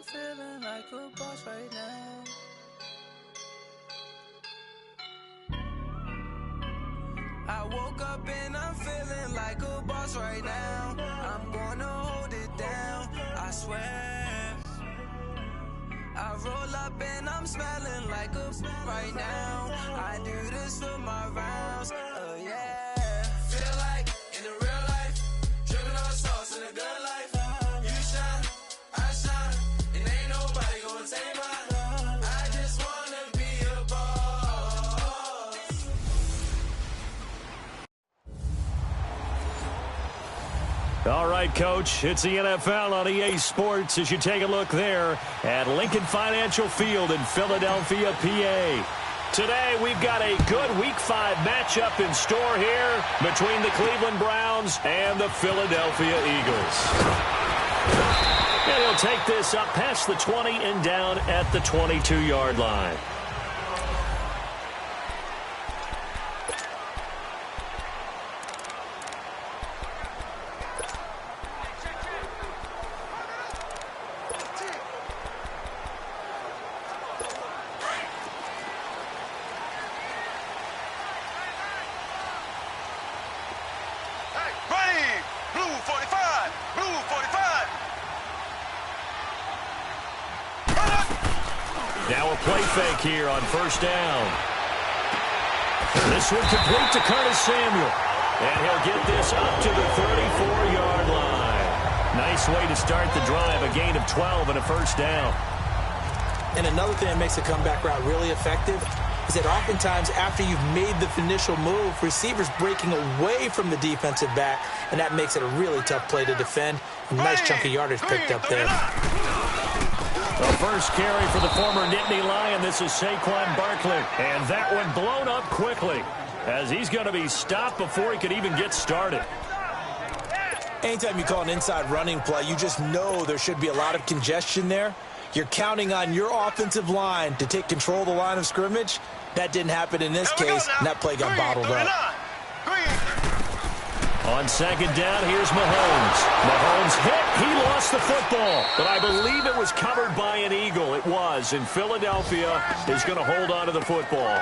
I'm feeling like a boss right now. I woke up and I'm feeling like a boss right now. I'm gonna hold it down, I swear. I roll up and I'm smelling like a right now. I do this for my rounds, yeah. Feel like in the real life, dripping on sauce in a good life. You shine, I shine, and ain't nobody gonna take mine. I just wanna be a boss. All right, Coach, it's the NFL on EA Sports as you take a look there at Lincoln Financial Field in Philadelphia, PA. Today, we've got a good Week 5 matchup in store here between the Cleveland Browns and the Philadelphia Eagles. And he'll take this up past the 20 and down at the 22-yard line. Now a play fake here on first down. This one complete to Curtis Samuel. And he'll get this up to the 34-yard line. Nice way to start the drive, a gain of 12 and a first down. And another thing that makes a comeback route really effective is that oftentimes after you've made the initial move, receivers breaking away from the defensive back, and that makes it a really tough play to defend. A nice chunk of yardage picked up there. The first carry for the former Nittany Lion. This is Saquon Barkley. And that one blown up quickly as he's going to be stopped before he could even get started. Anytime you call an inside running play, you just know there should be a lot of congestion there. You're counting on your offensive line to take control of the line of scrimmage. That didn't happen in this case, and that play got bottled up. On second down, here's Mahomes. Mahomes hit. He lost the football, but I believe it was covered by an Eagle. It was, and Philadelphia is going to hold on to the football.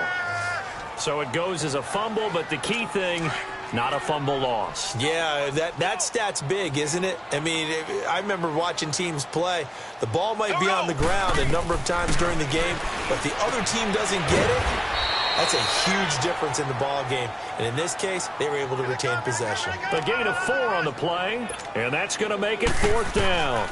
So it goes as a fumble, but the key thing, not a fumble loss. Yeah, that stat's big, isn't it? I mean, I remember watching teams play. The ball might be on the ground a number of times during the game, but the other team doesn't get it. That's a huge difference in the ball game. And in this case, they were able to retain possession. A gain of 4 on the play, and that's going to make it 4th down.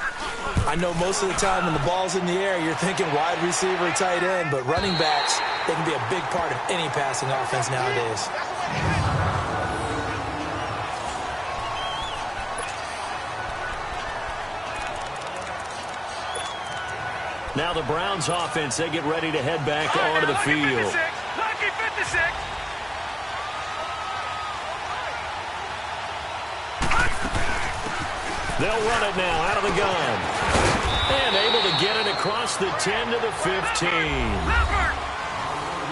I know most of the time when the ball's in the air, you're thinking wide receiver, tight end, but running backs, they can be a big part of any passing offense nowadays. Now the Browns offense, they get ready to head back onto the field. They'll run it now out of the gun. And able to get it across the 10 to the 15.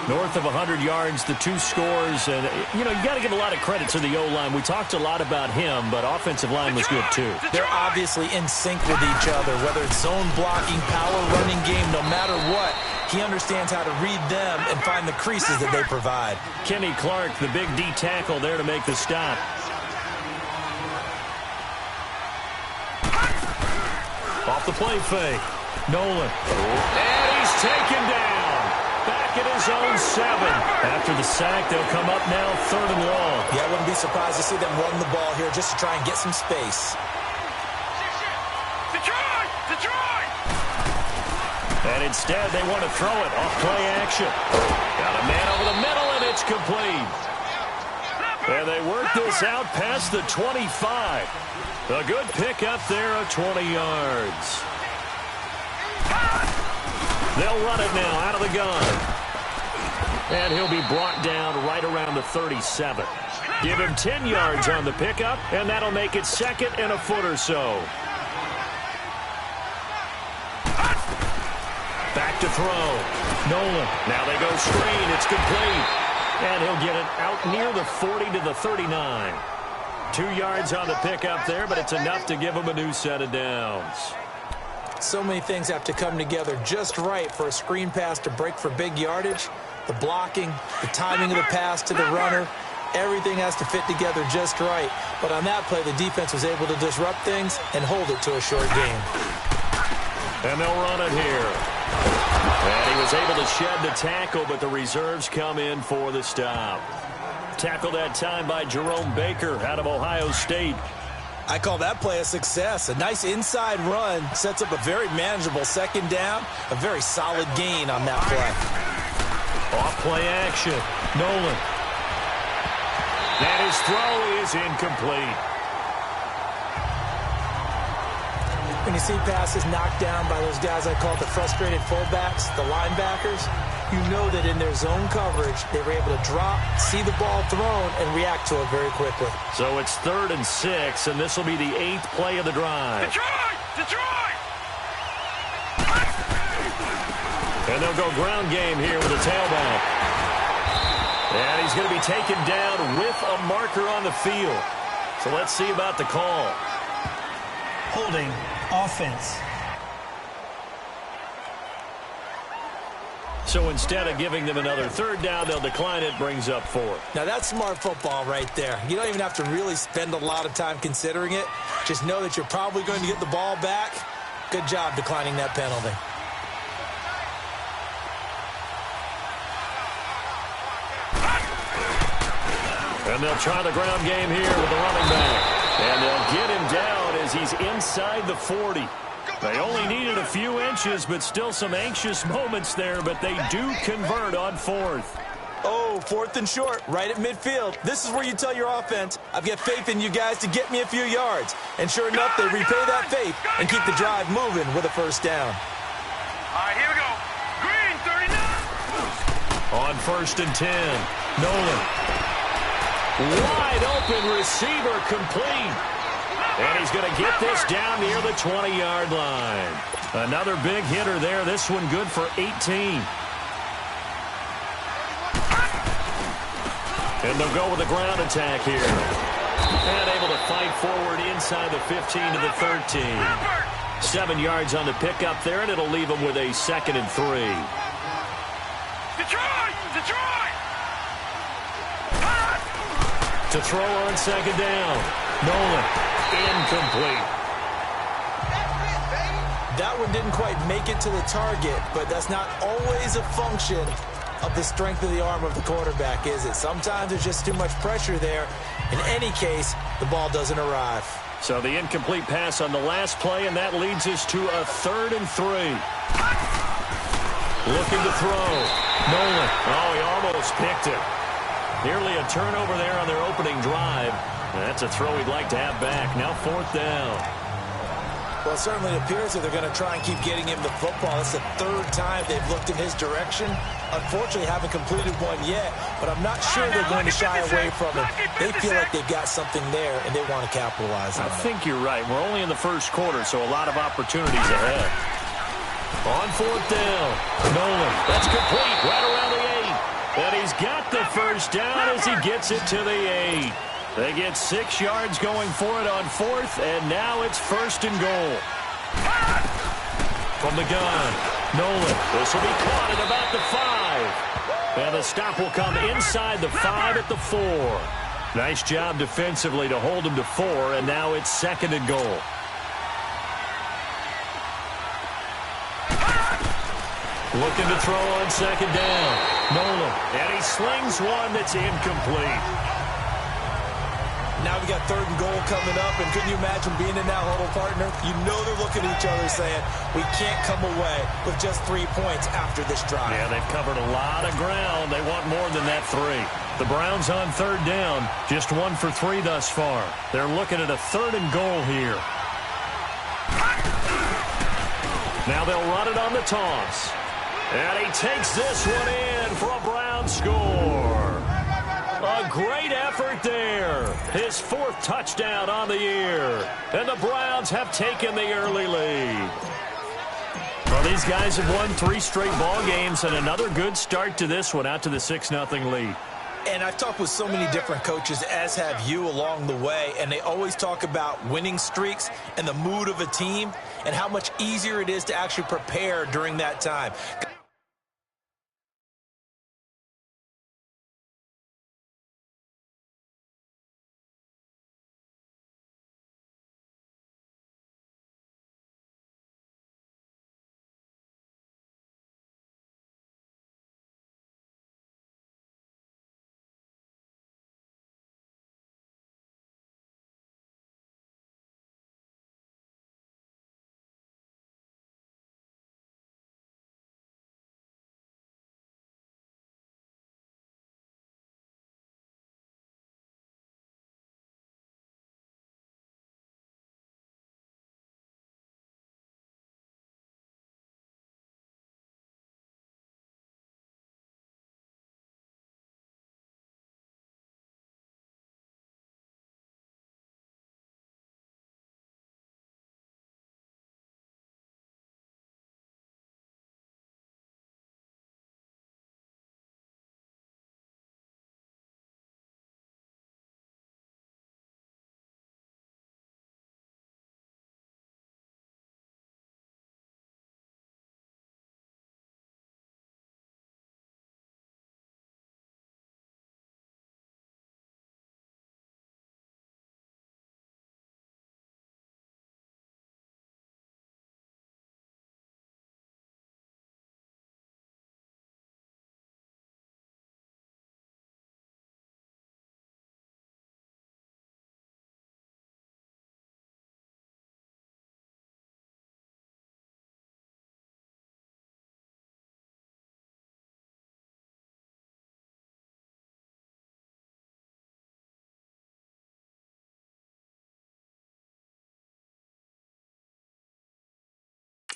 North of 100 yards, the 2 scores. And, you know, you got to give a lot of credit to the O-line. We talked a lot about him, but offensive line was good, too. They're obviously in sync with each other, whether it's zone blocking, power running game, no matter what. He understands how to read them and find the creases that they provide. Kenny Clark, the big D tackle there to make the stop. Off the play fake. Nolan. And he's taken down. Back at his own 7. After the sack, they'll come up now 3rd and long. Yeah, I wouldn't be surprised to see them run the ball here just to try and get some space. Detroit! And instead, they want to throw it off play action. Got a man over the middle, and it's complete. And they work this out past the 25. A good pick up there of 20 yards. They'll run it now out of the gun. And he'll be brought down right around the 37. Give him 10 yards on the pickup, and that'll make it 2nd and a foot or so. Back to throw. Nolan. Now they go screen. It's complete. And he'll get it out near the 40 to the 39. 2 yards on the pickup there, but it's enough to give him a new set of downs. So many things have to come together just right for a screen pass to break for big yardage. The blocking, the timing of the pass to the runner, everything has to fit together just right. But on that play, the defense was able to disrupt things and hold it to a short game. And they'll run it here. And he was able to shed the tackle, but the reserves come in for the stop. Tackled that time by Jerome Baker out of Ohio State. I call that play a success. A nice inside run sets up a very manageable second down. A very solid gain on that play. Off play action. Nolan. And his throw is incomplete. When you see passes knocked down by those guys I call the frustrated fullbacks, the linebackers, you know that in their zone coverage, they were able to drop, see the ball thrown, and react to it very quickly. So it's 3rd and 6, and this will be the 8th play of the drive. Detroit! And they'll go ground game here with a tailback. And he's going to be taken down with a marker on the field. So let's see about the call. Holding offense. So instead of giving them another 3rd down, they'll decline it, brings up 4. Now that's smart football right there. You don't even have to really spend a lot of time considering it. Just know that you're probably going to get the ball back. Good job declining that penalty. And they'll try the ground game here with the running back. And they'll get him down as he's inside the 40. They only needed a few inches, but still some anxious moments there, but they do convert on 4th. Oh, 4th and short, right at midfield. This is where you tell your offense, I've got faith in you guys to get me a few yards. And sure enough, they repay that faith and keep the drive moving with a 1st down. All right, here we go. Green, 39. On 1st and 10, Nolan. Wide open receiver complete. And he's going to get this down near the 20-yard line. Another big hitter there. This one good for 18. And they'll go with a ground attack here. And able to fight forward inside the 15 to the 13. 7 yards on the pickup there, and it'll leave them with a 2nd and 3. Detroit! To throw on 2nd down. Nolan. Incomplete. That one didn't quite make it to the target, but that's not always a function of the strength of the arm of the quarterback, is it? Sometimes there's just too much pressure there. In any case, the ball doesn't arrive. So the incomplete pass on the last play, and that leads us to a 3rd and 3. Looking to throw. Nolan. Oh, he almost picked it. Nearly a turnover there on their opening drive. That's a throw he'd like to have back. Now 4th down. Well, it certainly appears that they're going to try and keep getting him the football. It's the 3rd time they've looked in his direction. Unfortunately, haven't completed one yet, but I'm not sure they're going to shy away from it. They feel like they've got something there, and they want to capitalize on it. I think you're right. We're only in the 1st quarter, so a lot of opportunities ahead. On 4th down, Nolan. That's complete right around the 8. And he's got the 1st down as he gets it to the 8. They get 6 yards going for it on 4th, and now it's 1st and goal. From the gun, Nolan. This will be caught at about the 5. And the stop will come inside the 5 at the 4. Nice job defensively to hold him to 4, and now it's 2nd and goal. Looking to throw on 2nd down. Nolan. And he slings one that's incomplete. Now we got 3rd and goal coming up, and couldn't you imagine being in that huddle, partner? You know they're looking at each other saying, we can't come away with just 3 points after this drive. Yeah, they've covered a lot of ground. They want more than that 3. The Browns on 3rd down, just 1 for 3 thus far. They're looking at a 3rd and goal here. Now they'll run it on the toss. And he takes this one in for a Brown score. A great effort there. His 4th touchdown on the year. And the Browns have taken the early lead. Well, these guys have won 3 straight ball games and another good start to this one out to the 6-0 lead. And I've talked with so many different coaches, as have you, along the way, and they always talk about winning streaks and the mood of a team and how much easier it is to actually prepare during that time.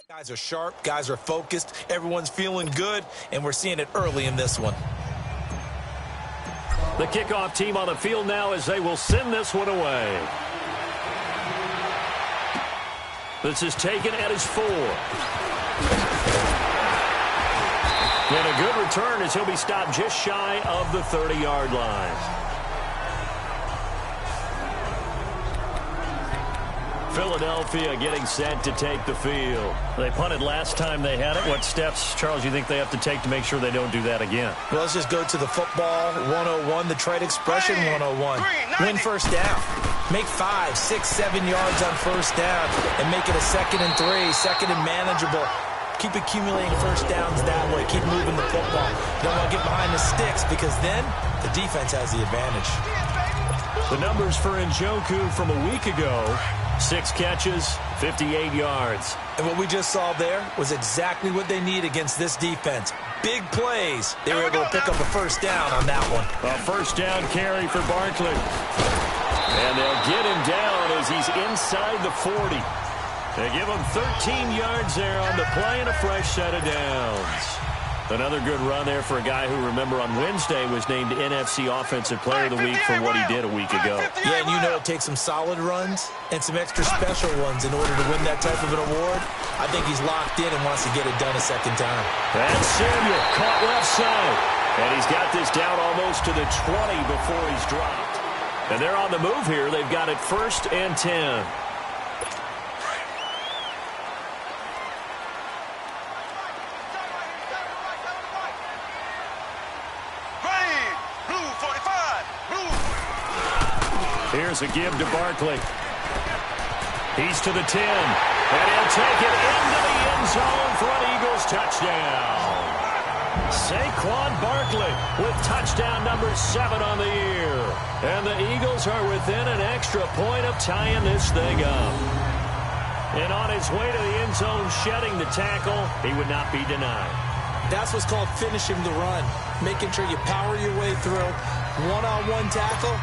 Guys are sharp, guys are focused, everyone's feeling good, and we're seeing it early in this one. The kickoff team on the field now as they will send this one away. This is taken at his 4. And a good return as he'll be stopped just shy of the 30-yard line. Philadelphia getting set to take the field. They punted last time they had it. What steps, Charles, you think they have to take to make sure they don't do that again? Well, let's just go to the football 101, the trade expression 101. Win first down. Make 5, 6, 7 yards on first down and make it a 2nd and 3, second and manageable. Keep accumulating first downs that way. Keep moving the football. Don't want to get behind the sticks because then the defense has the advantage. The numbers for Njoku from a week ago: 6 catches, 58 yards. And what we just saw there was exactly what they need against this defense. Big plays. They were able to pick up a first down on that one. A first down carry for Barkley. And they'll get him down as he's inside the 40. They give him 13 yards there on the play and a fresh set of downs. Another good run there for a guy who, remember, on Wednesday was named NFC Offensive Player of the Week for what he did a week ago. Yeah, and you know it takes some solid runs and some extra special ones in order to win that type of an award. I think he's locked in and wants to get it done a second time. And Samuel caught left side. And he's got this down almost to the 20 before he's dropped. And they're on the move here. They've got it 1st and 10. Here's a give to Barkley. He's to the 10. And he'll take it into the end zone for an Eagles touchdown. Saquon Barkley with touchdown number 7 on the year. And the Eagles are within an extra point of tying this thing up. And on his way to the end zone, shedding the tackle, he would not be denied. That's what's called finishing the run. Making sure you power your way through. One-on-one tackle.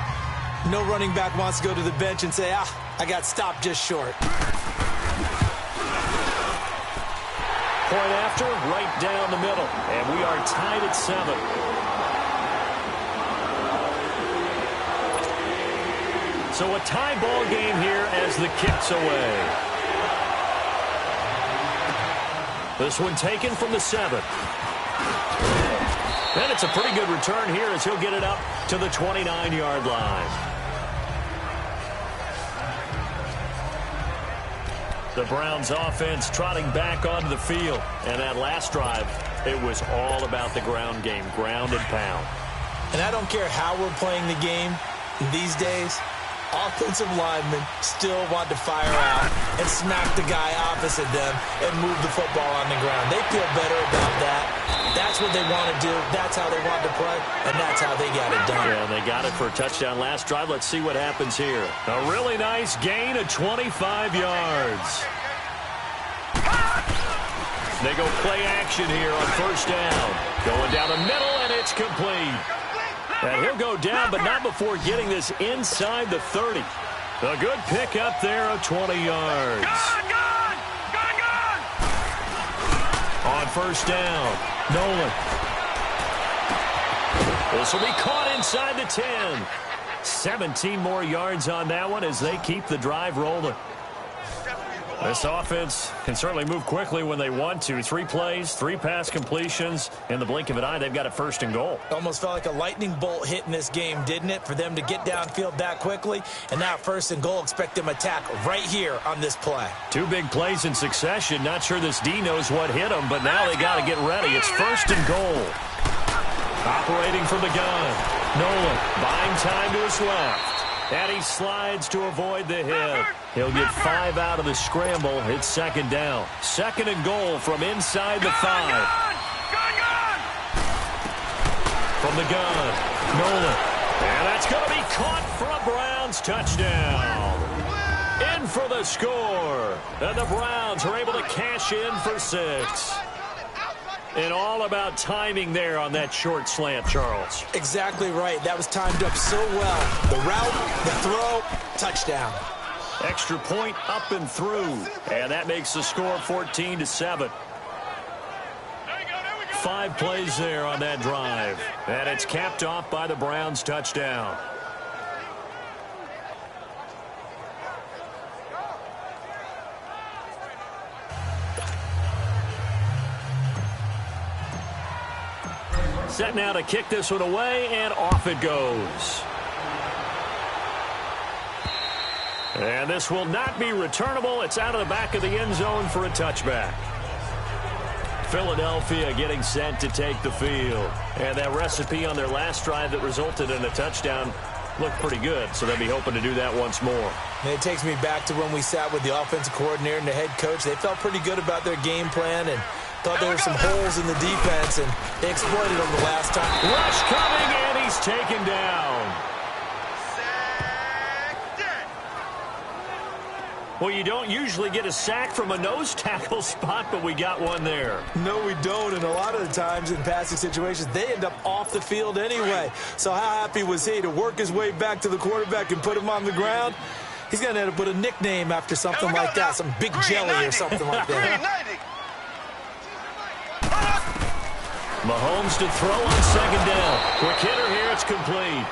No running back wants to go to the bench and say, I got stopped just short. Point after, right down the middle. And we are tied at 7. So a tie ball game here as the kick's away. This one taken from the 7. And it's a pretty good return here as he'll get it up to the 29-yard line. The Browns offense trotting back onto the field. And that last drive, it was all about the ground game, ground and pound. And I don't care how we're playing the game these days, offensive linemen still want to fire out and smack the guy opposite them and move the football on the ground. They feel better about that. That's what they want to do. That's how they want to play, and that's how they got it done. Yeah, they got it for a touchdown last drive. Let's see what happens here. A really nice gain of 25 yards. They go play action here on first down. Going down the middle, and it's complete. And he'll go down, but not before getting this inside the 30. A good pick up there of 20 yards. On first down, Nolan. This will be caught inside the 10. 17 more yards on that one as they keep the drive rolling. This offense can certainly move quickly when they want to. 3 plays, 3 pass completions. In the blink of an eye, they've got a first and goal. Almost felt like a lightning bolt hit in this game, didn't it? For them to get downfield that quickly. And now first and goal, expect them to attack right here on this play. 2 big plays in succession. Not sure this D knows what hit them, but now they got to get ready. It's first and goal. Operating from the gun. Nolan buying time to his left. And he slides to avoid the hit. He'll get 5 out of the scramble. It's second down. Second and goal from inside the 5. From the gun, Nolan. And that's going to be caught for a Browns touchdown. In for the score. And the Browns are able to cash in for 6. And all about timing there on that short slant, Charles. Exactly right. That was timed up so well. The route, the throw, touchdown. Extra point up and through. And that makes the score 14-7. 5 plays there on that drive. And it's capped off by the Browns touchdown. Set now to kick this one away, and off it goes. And this will not be returnable. It's out of the back of the end zone for a touchback. Philadelphia getting set to take the field. And that recipe on their last drive that resulted in a touchdown looked pretty good, so they'll be hoping to do that once more. And it takes me back to when we sat with the offensive coordinator and the head coach. They felt pretty good about their game plan and thought there were some holes in the defense, and they exploited them the last time. Rush coming, and he's taken down. Well, you don't usually get a sack from a nose tackle spot, but we got one there. No, we don't, and a lot of the times in passing situations, they end up off the field anyway. So how happy was he to work his way back to the quarterback and put him on the ground? He's going to end up with a nickname after something like that, some Big Jelly or something like that. Mahomes to throw on second down. Quick hitter here, it's complete.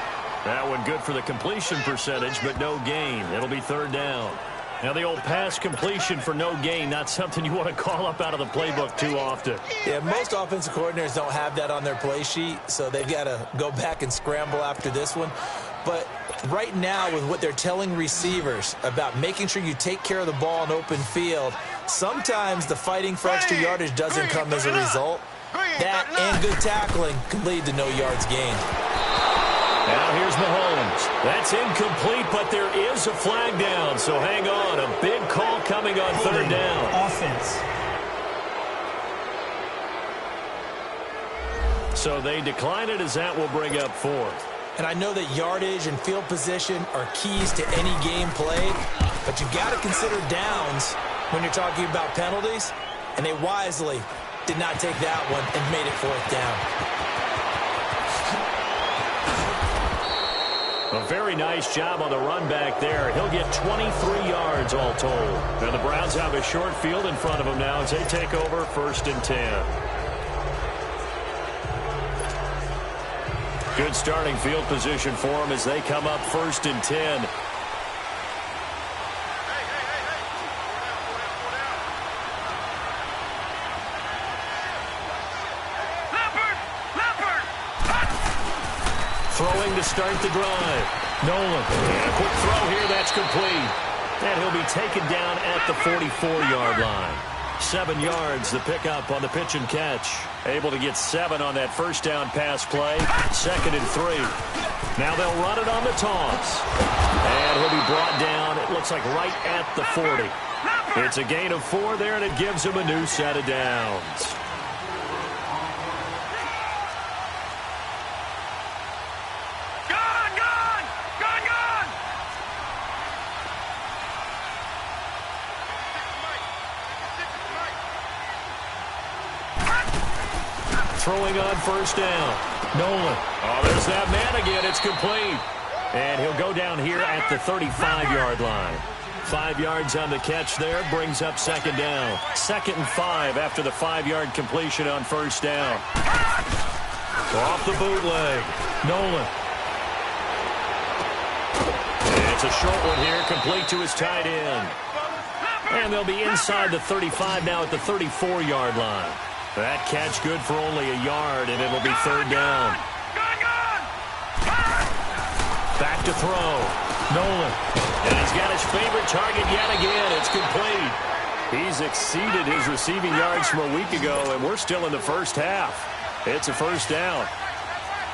That one good for the completion percentage, but no gain. It'll be third down. Now the old pass completion for no gain, not something you want to call up out of the playbook too often. Yeah, most offensive coordinators don't have that on their play sheet, so they've got to go back and scramble after this one. But right now, with what they're telling receivers about making sure you take care of the ball in open field, sometimes the fighting for extra yardage doesn't come as a result. That and good tackling can lead to no yards gained. Now here's Mahomes. That's incomplete, but there is a flag down, so hang on. A big call coming on third down. Offense. So they decline it as that will bring up fourth. And I know that yardage and field position are keys to any game played, but you've got to consider downs when you're talking about penalties, and they wisely did not take that one and made it fourth down. A very nice job on the run back there. He'll get 23 yards all told. And the Browns have a short field in front of them now as they take over first and 10. Good starting field position for them as they come up first and 10. Throwing to start the drive. Nolan. And a quick throw here. That's complete. And he'll be taken down at the 44-yard line. 7 yards the pickup on the pitch and catch. Able to get 7 on that first down pass play. 2nd and 3. Now they'll run it on the toss. And he'll be brought down, it looks like right at the 40. It's a gain of 4 there, and it gives him a new set of downs. Throwing on first down. Nolan. Oh, there's that man again. It's complete. And he'll go down here at the 35-yard line. 5 yards on the catch there. Brings up 2nd down. 2nd and 5 after the 5-yard completion on first down. Off the bootleg. Nolan. It's a short one here. Complete to his tight end. And they'll be inside the 35 now at the 34-yard line. That catch good for only a yard, and it'll be 3rd down. Back to throw. Nolan. And he's got his favorite target yet again. It's complete. He's exceeded his receiving yards from a week ago, and we're still in the first half. It's a first down.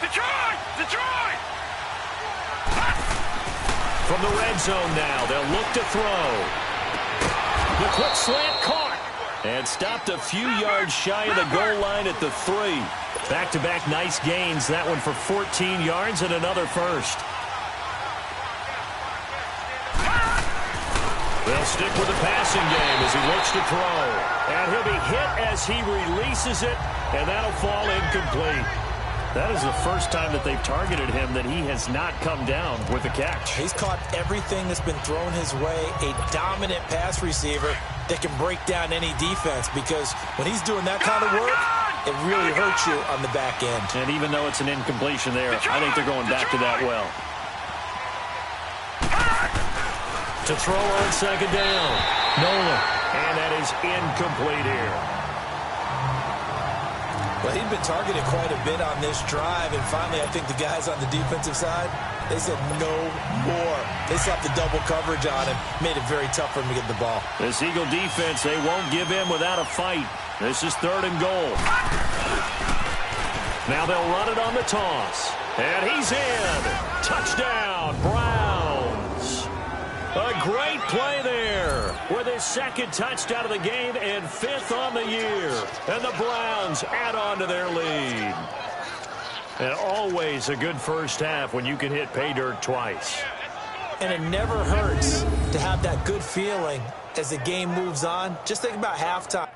Detroit! Detroit! From the red zone now, they'll look to throw. The quick slant caught. And stopped a few yards shy of the goal line at the 3. Back-to-back nice gains. That one for 14 yards and another first. They'll stick with the passing game as he looks to throw. And he'll be hit as he releases it, and that'll fall incomplete. That is the first time that they've targeted him that he has not come down with a catch. He's caught everything that's been thrown his way. A dominant pass receiver that can break down any defense, because when he's doing that kind of work, it really hurts you on the back end. And even though it's an incompletion there, I think they're going back to that well. To throw on 2nd down. Nolan. And that is incomplete here. Well, he'd been targeted quite a bit on this drive, and finally I think the guys on the defensive side, they said no more. They slapped the double coverage on him, made it very tough for him to get the ball. This Eagle defense, they won't give in without a fight. This is 3rd and goal. Now they'll run it on the toss. And he's in. Touchdown, Browns. A great play there with his 2nd touchdown of the game and 5th on the year. And the Browns add on to their lead. And always a good first half when you can hit pay dirt twice. And it never hurts to have that good feeling as the game moves on. Just think about halftime.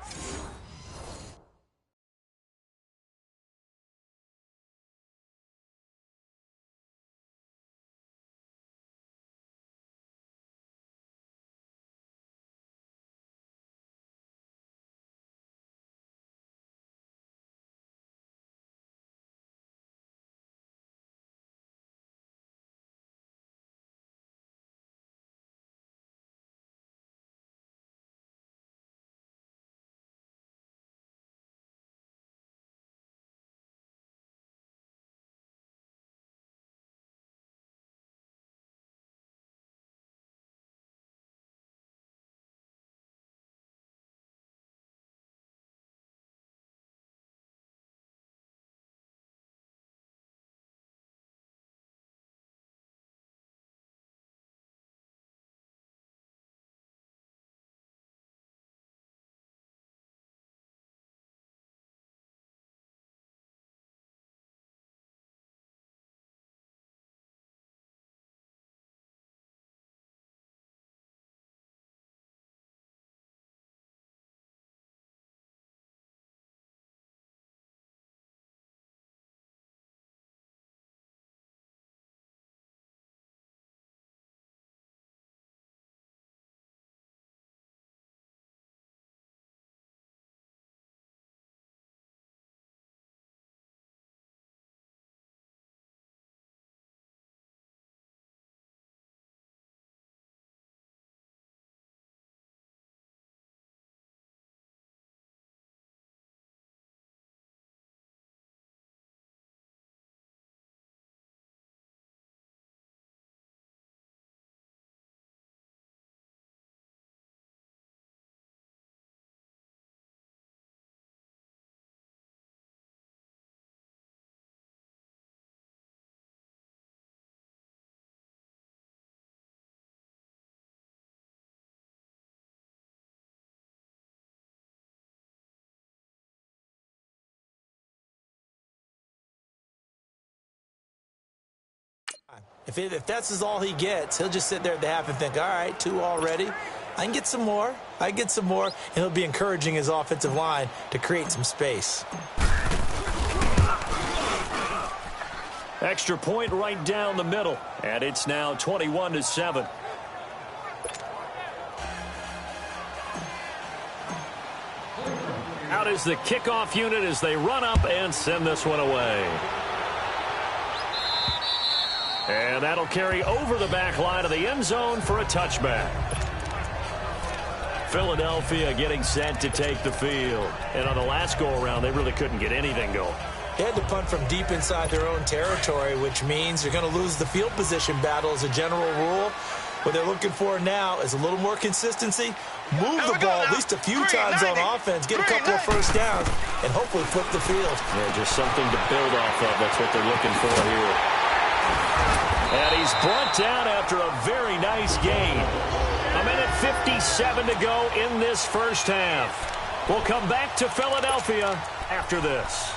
If that's all he gets, he'll just sit there at the half and think, all right, 2 already. I can get some more. And he'll be encouraging his offensive line to create some space. Extra point right down the middle, and it's now 21-7. Out is the kickoff unit as they run up and send this one away. And that'll carry over the back line of the end zone for a touchback. Philadelphia getting set to take the field. And on the last go-around, they really couldn't get anything going. They had to punt from deep inside their own territory, which means you're going to lose the field position battle as a general rule. What they're looking for now is a little more consistency, move the ball at least a few times on offense, get a couple of first downs, and hopefully flip the field. Yeah, just something to build off of. That's what they're looking for here. And he's brought down after a very nice gain. A minute 57 to go in this first half. We'll come back to Philadelphia after this.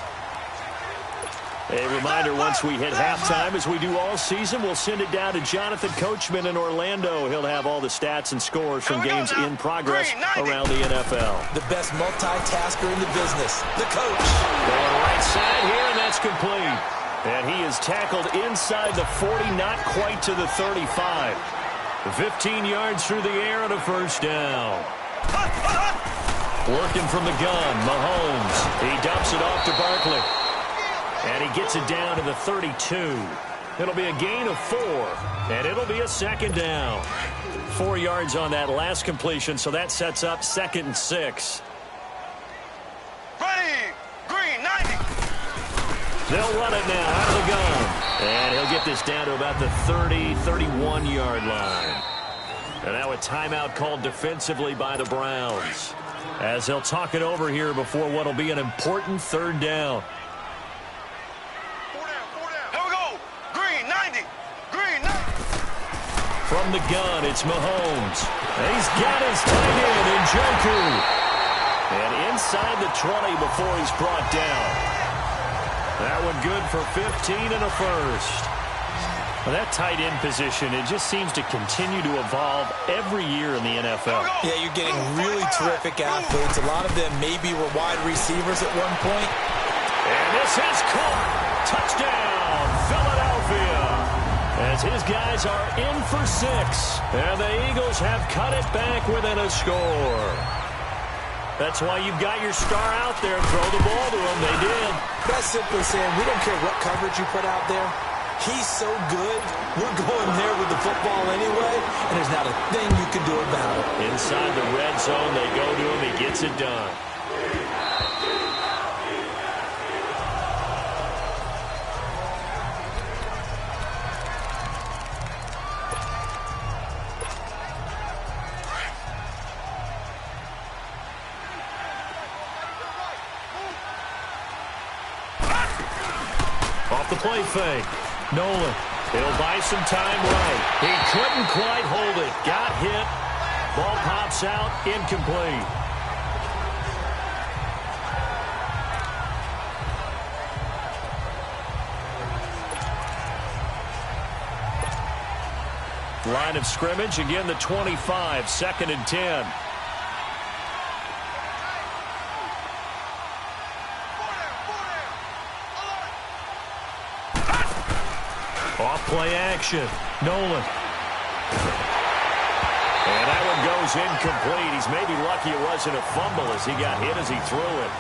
A reminder, once we hit halftime, as we do all season, we'll send it down to Jonathan Coachman in Orlando. He'll have all the stats and scores from games in progress around the NFL. The best multitasker in the business, the coach. Going right side here, and that's complete. And he is tackled inside the 40, not quite to the 35. 15 yards through the air and a first down. Working from the gun, Mahomes. He dumps it off to Barkley. And he gets it down to the 32. It'll be a gain of 4, and it'll be a second down. 4 yards on that last completion, so that sets up 2nd and 6. Ready, green, 90. They'll run it now out of the gun. And he'll get this down to about the 30, 31-yard line. And now a timeout called defensively by the Browns, as they'll talk it over here before what will be an important 3rd down. From the gun, it's Mahomes. And he's got his tight end in Njoku. And inside the 20 before he's brought down. That one good for 15 and a first. Well, that tight end position, it just seems to continue to evolve every year in the NFL. Yeah, you're getting really terrific athletes. A lot of them maybe were wide receivers at one point. And this is caught. Touchdown, Philadelphia. As his guys are in for 6. And the Eagles have cut it back within a score. That's why you've got your star out there. Throw the ball to him. They did. That's simply saying we don't care what coverage you put out there. He's so good. We're going there with the football anyway, and there's not a thing you can do about it. Inside the red zone, they go to him. He gets it done. Off the play fake. Nolan. He'll buy some time right. He couldn't quite hold it. Got hit. Ball pops out. Incomplete. Line of scrimmage. Again, the 25. 2nd and 10. Off-play action. Nolan. And that one goes incomplete. He's maybe lucky it wasn't a fumble as he got hit as he threw it.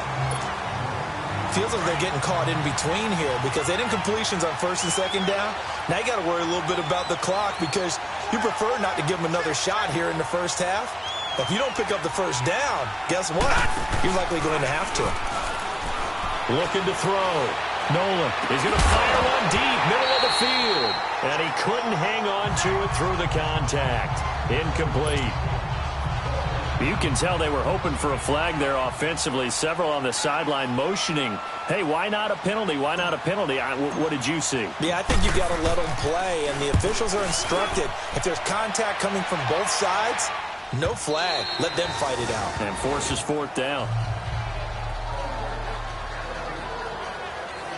Feels like they're getting caught in between here because they had incompletions on 1st and 2nd down. Now you got to worry a little bit about the clock because you prefer not to give them another shot here in the first half. But if you don't pick up the first down, guess what? You're likely going to have to. Looking to throw. Nolan is going to fire one deep, middle of the field. And he couldn't hang on to it through the contact. Incomplete. You can tell they were hoping for a flag there offensively. Several on the sideline motioning, hey, why not a penalty? Why not a penalty? What did you see? Yeah, I think you've got to let them play. And the officials are instructed, if there's contact coming from both sides, no flag. Let them fight it out. And forces 4th down.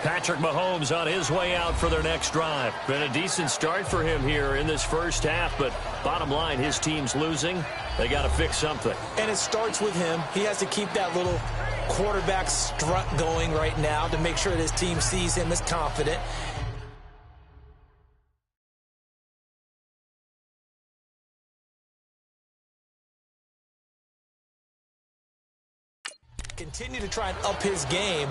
Patrick Mahomes on his way out for their next drive. Been a decent start for him here in this first half, but bottom line, his team's losing. They got to fix something. And it starts with him. He has to keep that little quarterback strut going right now to make sure that his team sees him as confident. Continue to try and up his game,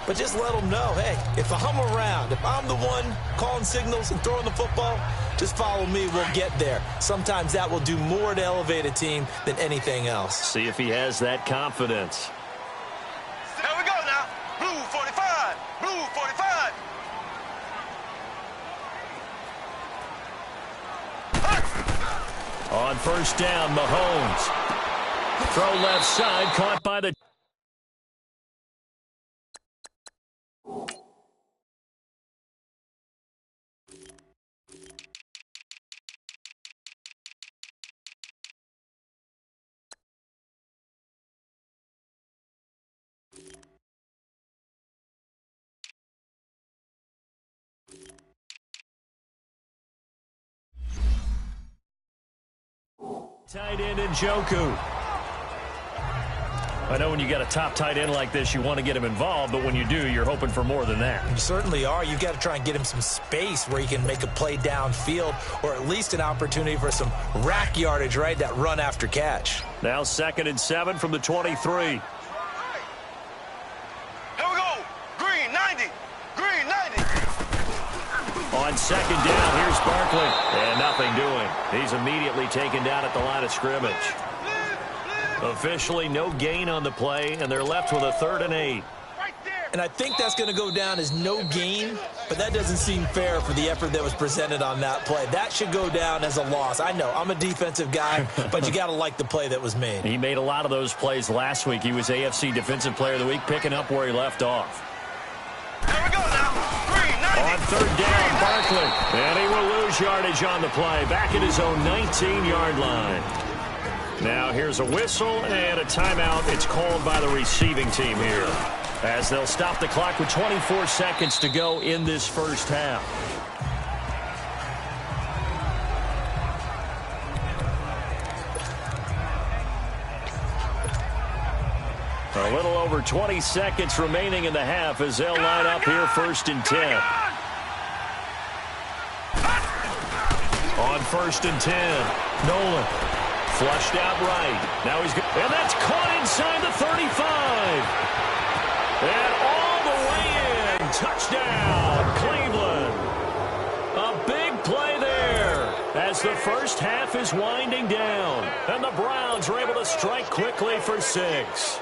but just let him know, hey, if I'm around, if I'm the one calling signals and throwing the football, just follow me, we'll get there. Sometimes that will do more to elevate a team than anything else. See if he has that confidence. Here we go now. Blue 45. Blue 45. On first down, Mahomes. Throw left side, caught by the... Tight end Njoku. I know when you got a top tight end like this, you want to get him involved, but when you do, you're hoping for more than that. You certainly are. You've got to try and get him some space where he can make a play downfield, or at least an opportunity for some rack yardage, right? That run after catch. Now 2nd and 7 from the 23. Here we go. Green 90. Green 90. On 2nd down, here's Barkley. And nothing doing. He's immediately taken down at the line of scrimmage. Officially no gain on the play, and they're left with a 3rd and 8. And I think that's going to go down as no gain, but that doesn't seem fair for the effort that was presented on that play. That should go down as a loss. I know, I'm a defensive guy, but you got to like the play that was made. He made a lot of those plays last week. He was AFC Defensive Player of the Week, picking up where he left off. Here we go now. Green 90. On 3rd down, Barkley. And he will lose yardage on the play, back at his own 19-yard line. Now here's a whistle and a timeout. It's called by the receiving team here, as they'll stop the clock with 24 seconds to go in this first half. A little over 20 seconds remaining in the half as they'll line up here 1st and 10. On 1st and 10, Nolan. Flushed out right. Now he's good. And that's caught inside the 35. And all the way in. Touchdown, Cleveland. A big play there as the first half is winding down. And the Browns are able to strike quickly for 6.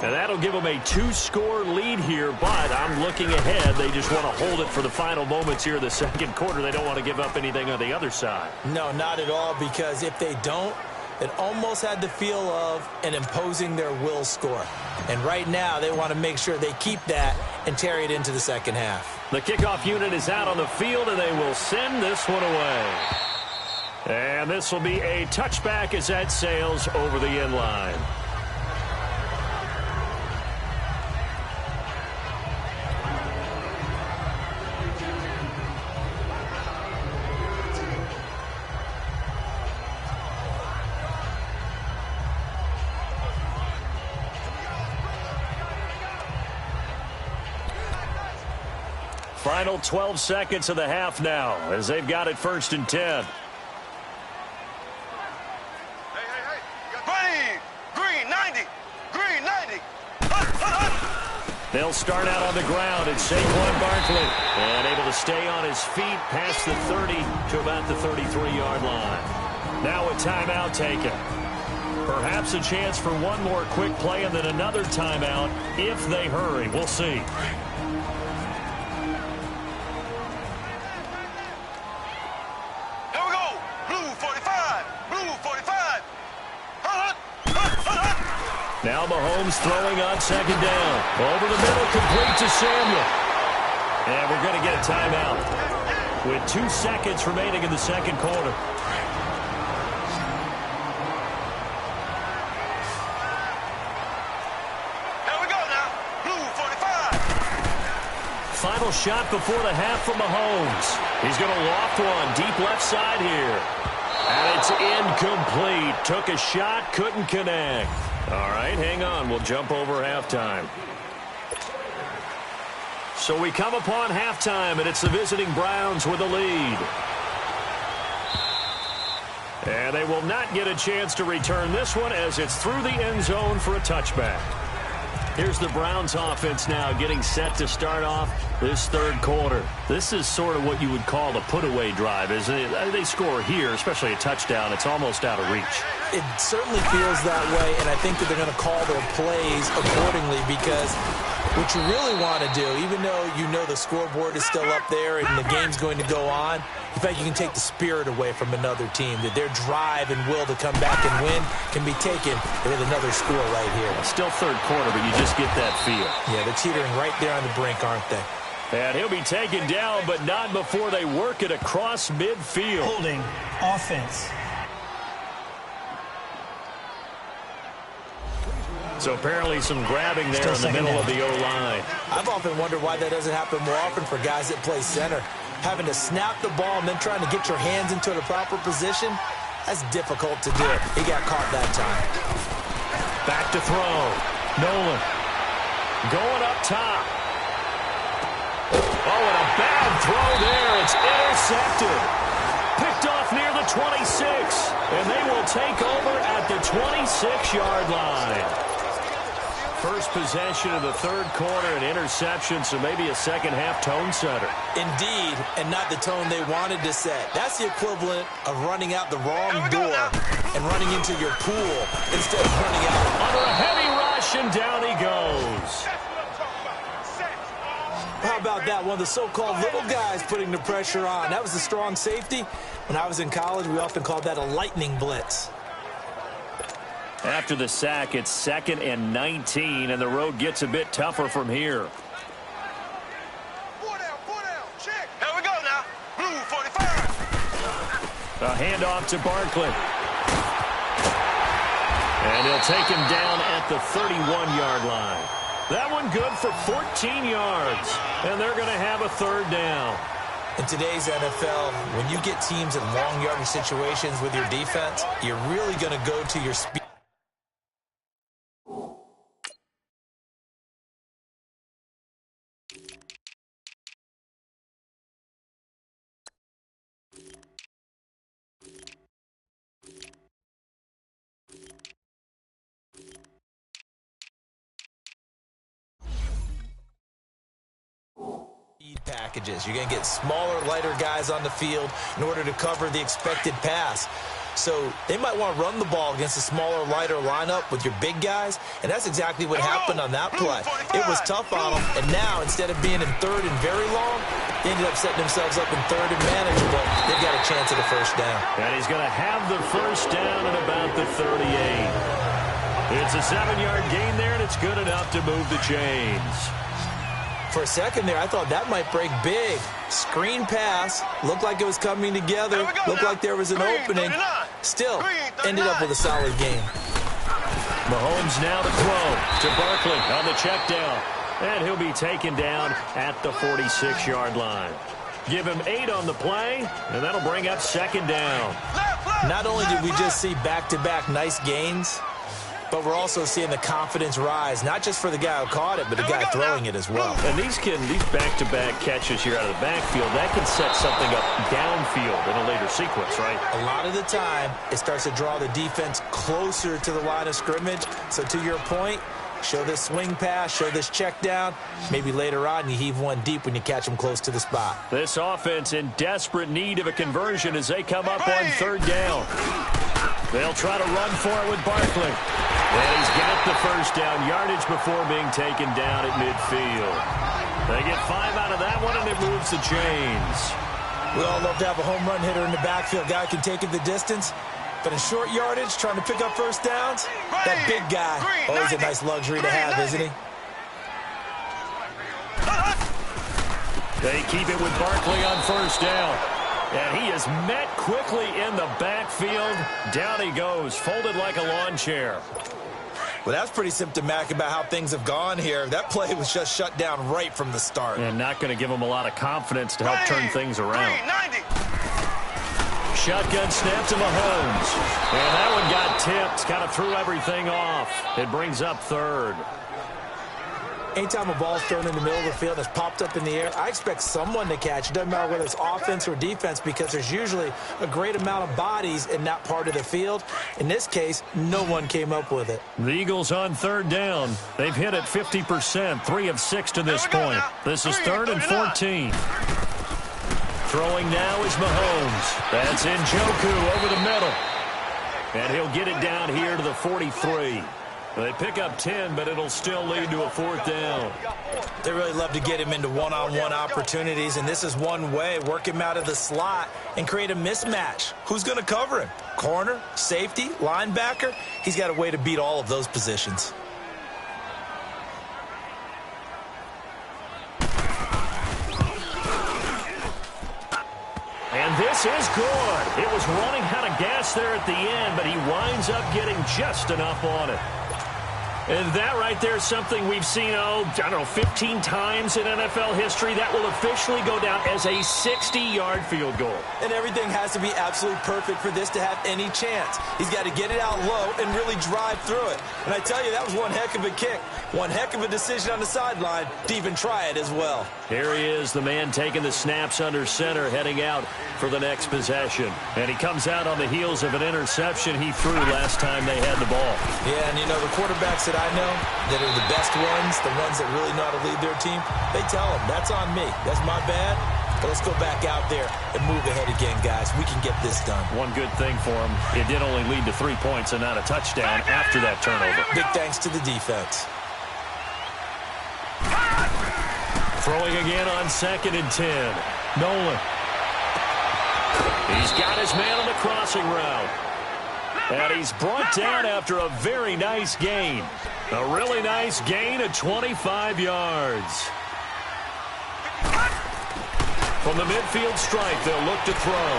And that'll give them a 2-score lead here, but I'm looking ahead. They just want to hold it for the final moments here in the 2nd quarter. They don't want to give up anything on the other side. No, not at all, because if they don't, it almost had the feel of an imposing their will score. And right now, they want to make sure they keep that and carry it into the 2nd half. The kickoff unit is out on the field, and they will send this one away. And this will be a touchback as that sails over the end line. Final 12 seconds of the half now as they've got it 1st and 10. Hey. Green 90. Green 90. They'll start out on the ground. It's Saquon Barkley. And able to stay on his feet past the 30 to about the 33-yard line. Now a timeout taken. Perhaps a chance for one more quick play and then another timeout if they hurry. We'll see. Now Mahomes throwing on 2nd down. Over the middle, complete to Samuel. And we're going to get a timeout with 2 seconds remaining in the 2nd quarter. Here we go now. Blue 45. final shot before the half from Mahomes. He's going to loft one deep left side here. And it's incomplete. Took a shot, couldn't connect. All right, hang on. We'll jump over halftime. So we come upon halftime, and it's the visiting Browns with the lead. And they will not get a chance to return this one as it's through the end zone for a touchback. Here's the Browns offense now getting set to start off this third quarter. This is sort of what you would call a put-away drive, isn't it? They score here, especially a touchdown. It's almost out of reach. It certainly feels that way, and I think that they're going to call their plays accordingly because what you really want to do, even though you know the scoreboard is still up there and the game's going to go on, in fact, you can take the spirit away from another team, that their drive and will to come back and win can be taken with another score right here. Still third quarter, but you just get that feel. Yeah, they're teetering right there on the brink, aren't they? And he'll be taken down, but not before they work it across midfield. Holding offense. So apparently some grabbing there in the middle of the O-line. I've often wondered why that doesn't happen more often for guys that play center. Having to snap the ball and then trying to get your hands into the proper position, that's difficult to do. He got caught that time. Back to throw. Nolan going up top. Oh, and a bad throw there. It's intercepted. Picked off near the 26. And they will take over at the 26-yard line. First possession of the third quarter, an interception, so maybe a second-half tone setter. Indeed, and not the tone they wanted to set. That's the equivalent of running out the wrong door and running into your pool instead of running out. Under a heavy rush, and down he goes. How about that? One of the so-called little guys putting the pressure on. That was the strong safety. When I was in college, we often called that a lightning blitz. After the sack, it's 2nd and 19, and the road gets a bit tougher from here. 4 down, check. Here we go now. Blue 45. A handoff to Barkley. And he'll take him down at the 31-yard line. That one good for 14 yards, and they're going to have a third down. In today's NFL, when you get teams in long yardage situations with your defense, you're really going to go to your speed. Packages. You're going to get smaller, lighter guys on the field in order to cover the expected pass. So they might want to run the ball against a smaller, lighter lineup with your big guys, and that's exactly what happened on that play. It was tough on them, and now instead of being in third and very long, they ended up setting themselves up in third and manageable. They've got a chance at a first down. And he's going to have the first down at about the 38. It's a 7-yard gain there, and it's good enough to move the chains. For a second there, I thought that might break big. Screen pass. Looked like it was coming together. Looked like there was an opening. Still, ended up with a solid game. Mahomes now to throw to Barkley on the check down. And he'll be taken down at the 46-yard line. Give him 8 on the play, and that'll bring up second down. Not only did we just see back-to-back nice gains, but we're also seeing the confidence rise, not just for the guy who caught it, but the guy throwing it as well. And these back-to-back catches here out of the backfield, that can set something up downfield in a later sequence, right? A lot of the time, it starts to draw the defense closer to the line of scrimmage. So to your point, show this swing pass, show this check down. Maybe later on you heave one deep when you catch them close to the spot. This offense in desperate need of a conversion as they come up on third down. They'll try to run for it with Barkley. And he's got the first down yardage before being taken down at midfield. They get 5 out of that one, and it moves the chains. We all love to have a home run hitter in the backfield. Guy can take it the distance. But in short yardage, trying to pick up first downs, that big guy, always a nice luxury to have, isn't he? They keep it with Barkley on first down. And he is met quickly in the backfield. Down he goes, folded like a lawn chair. Well, that's pretty symptomatic about how things have gone here. That play was just shut down right from the start. And not going to give them a lot of confidence to help turn things around. 90. Shotgun snap to Mahomes. And that one got tipped. Kind of threw everything off. It brings up third. Anytime a ball's thrown in the middle of the field that's popped up in the air, I expect someone to catch. It doesn't matter whether it's offense or defense because there's usually a great amount of bodies in that part of the field. In this case, no one came up with it. The Eagles on third down. They've hit it 50%, 3 of 6 to this point. This is 3rd and 14. Throwing now is Mahomes. That's Njoku over the middle. And he'll get it down here to the 43. They pick up 10, but it'll still lead to a 4th down. They really love to get him into one-on-one opportunities, and this is one way. Work him out of the slot and create a mismatch. Who's going to cover him? Corner, safety, linebacker? He's got a way to beat all of those positions. And this is good. It was running out of gas there at the end, but he winds up getting just enough on it. And that right there is something we've seen, 15 times in NFL history. That will officially go down as a 60-yard field goal. And everything has to be absolutely perfect for this to have any chance. He's got to get it out low and really drive through it. And I tell you, that was one heck of a kick. One heck of a decision on the sideline to even try it as well. Here he is, the man taking the snaps under center, heading out for the next possession. And he comes out on the heels of an interception he threw last time they had the ball. Yeah, and the quarterbacks that I know that are the best ones, the ones that really know how to lead their team, they tell them, that's on me. That's my bad. But let's go back out there and move ahead again, guys. We can get this done. One good thing for him, it did only lead to 3 points and not a touchdown after that turnover. Big thanks to the defense. Throwing again on 2nd and 10. Nolan. He's got his man on the crossing route. And he's brought down after a very nice gain. A really nice gain of 25 yards. From the midfield stripe, they'll look to throw.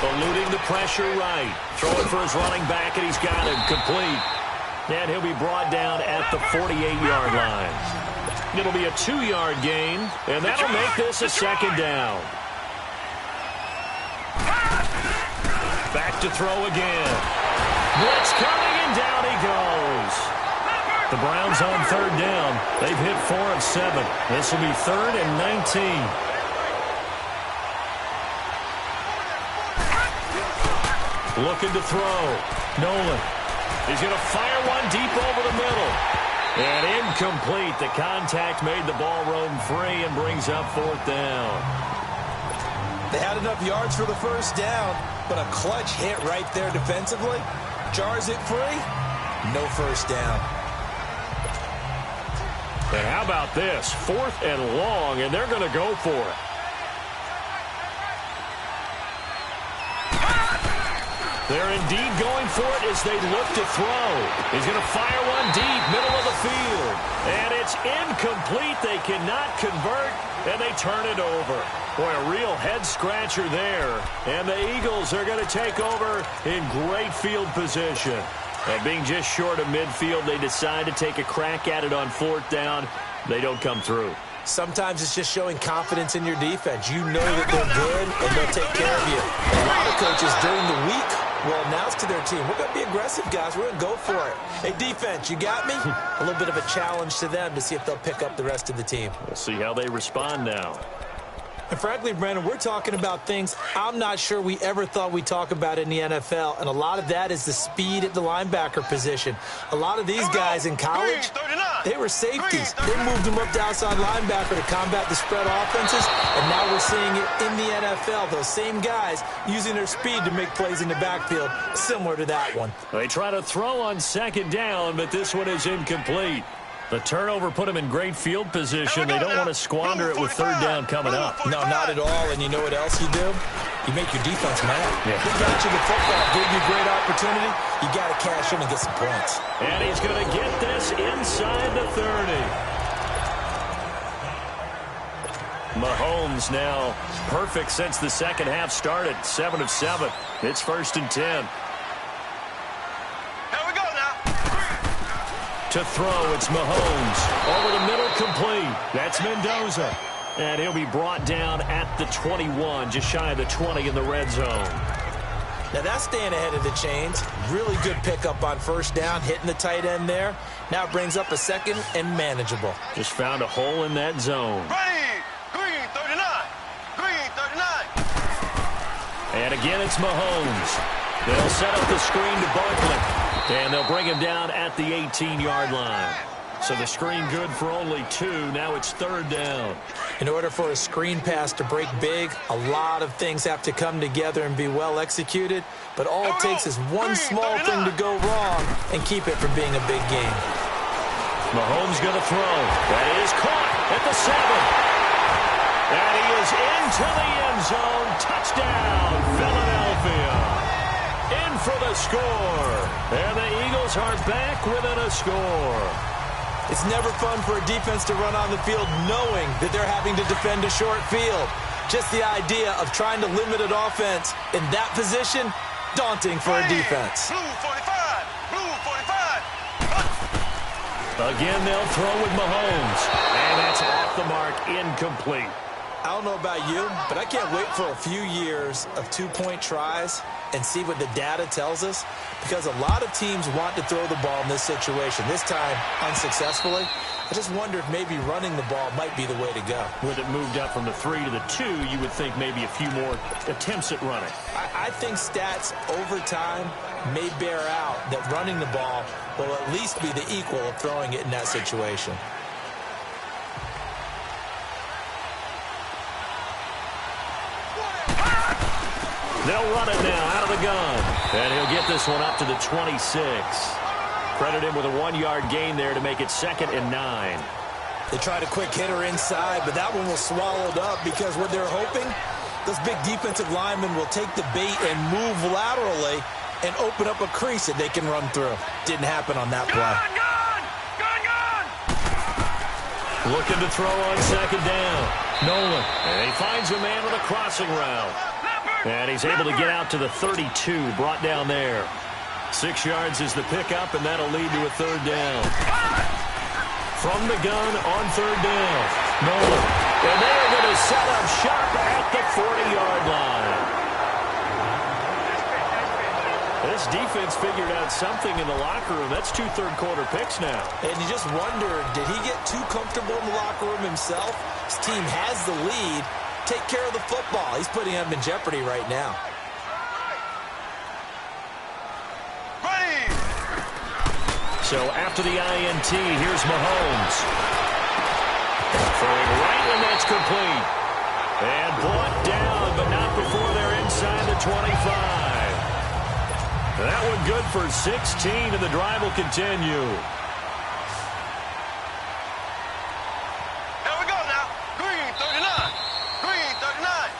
Eluding the pressure right. Throwing for his running back, and he's got him complete. And he'll be brought down at the 48-yard line. It'll be a 2-yard gain, and that'll make this a 2nd down. Back to throw again. Blitz coming, and down he goes. The Browns on 3rd down. They've hit 4 of 7. This will be 3rd and 19. Looking to throw. Nolan. He's going to fire one deep over the middle. And incomplete. The contact made the ball roam free and brings up 4th down. They had enough yards for the 1st down, but a clutch hit right there defensively. Jars it free. No 1st down. And how about this? 4th and long, and they're going to go for it. They're indeed going for it as they look to throw. He's going to fire one deep, middle of the field. And it's incomplete. They cannot convert, and they turn it over. Boy, a real head-scratcher there. And the Eagles are going to take over in great field position. And being just short of midfield, they decide to take a crack at it on 4th down. They don't come through. Sometimes it's just showing confidence in your defense. You know that they're good, and they'll take care of you. A lot of coaches during the week will announce to their team, we're going to be aggressive, guys. We're going to go for it. Hey, defense, you got me? A little bit of a challenge to them to see if they'll pick up the rest of the team. We'll see how they respond now. And frankly, Brandon, we're talking about things I'm not sure we ever thought we'd talk about in the NFL, and a lot of that is the speed at the linebacker position. A lot of these guys in college, they were safeties. They moved them up to outside linebacker to combat the spread offenses, and now we're seeing it in the NFL. Those same guys using their speed to make plays in the backfield, similar to that one. They try to throw on 2nd down, but this one is incomplete. The turnover put them in great field position. They don't want to squander it with 3rd down coming up. No, not at all. And you know what else you do? You make your defense mad. Yeah. They got you the football, gave you a great opportunity. You got to cash in and get some points. And he's going to get this inside the 30. Mahomes now perfect since the 2nd half started. 7 of 7. It's 1st and 10. To throw, it's Mahomes. Over the middle, complete. That's Mendoza. And he'll be brought down at the 21, just shy of the 20 in the red zone. Now that's staying ahead of the chains. Really good pickup on first down, hitting the tight end there. Now it brings up a second and manageable. Just found a hole in that zone. Ready, green 39, green 39. And again, it's Mahomes. They'll set up the screen to Barkley. And they'll bring him down at the 18-yard line. So the screen good for only 2. Now it's third down. In order for a screen pass to break big, a lot of things have to come together and be well executed. But all it takes is one small thing to go wrong and keep it from being a big game. Mahomes going to throw. That is caught at the 7. And he is into the end zone. Touchdown, Philadelphia. In for the score. And the Eagles are back within a score. It's never fun for a defense to run on the field knowing that they're having to defend a short field. Just the idea of trying to limit an offense in that position, daunting for a defense. Blue 45, blue 45. Again, they'll throw with Mahomes. And that's off the mark, incomplete. I don't know about you, but I can't wait for a few years of two-point tries and see what the data tells us, because a lot of teams want to throw the ball in this situation, this time unsuccessfully. I just wonder if maybe running the ball might be the way to go. With it moved up from the 3 to the 2, you would think maybe a few more attempts at running. I think stats over time may bear out that running the ball will at least be the equal of throwing it in that situation. They'll run it now out of the gun. And he'll get this one up to the 26. Credit him with a 1-yard gain there to make it 2nd and 9. They tried a quick hitter inside, but that one was swallowed up because what they're hoping, those big defensive linemen will take the bait and move laterally and open up a crease that they can run through. Didn't happen on that play. Looking to throw on 2nd down. Nolan. And he finds a man with a crossing route. And he's able to get out to the 32, brought down there. 6 yards is the pickup, and that'll lead to a 3rd down. From the gun on 3rd down. Nolan. And they're going to set up shop at the 40-yard line. This defense figured out something in the locker room. That's 2 third-quarter picks now. And you just wonder, did he get too comfortable in the locker room himself? His team has the lead. Take care of the football. He's putting them in jeopardy right now. Ready. So after the INT, here's Mahomes. Throwing right when that's complete. And brought down, but not before they're inside the 25. That one good for 16, and the drive will continue. Here we go now. Green 39. Green 39.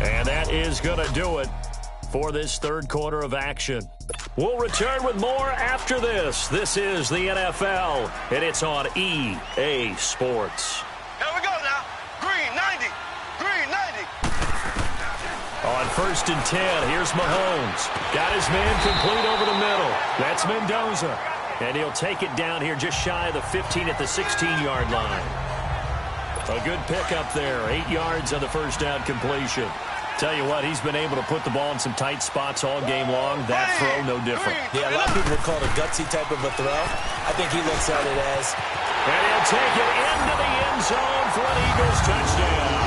And that is going to do it for this 3rd quarter of action. We'll return with more after this. This is the NFL, and it's on EA Sports. Here we go now. Green 90. Green 90. On 1st and 10, here's Mahomes. Got his man complete over the middle. That's Mendoza. And he'll take it down here just shy of the 15 at the 16-yard line. A good pickup there. 8 yards on the first down completion. Tell you what, he's been able to put the ball in some tight spots all game long. That throw, no different. Yeah, a lot of people would call it a gutsy type of a throw. I think he looks at it as... And he'll take it into the end zone for an Eagles touchdown.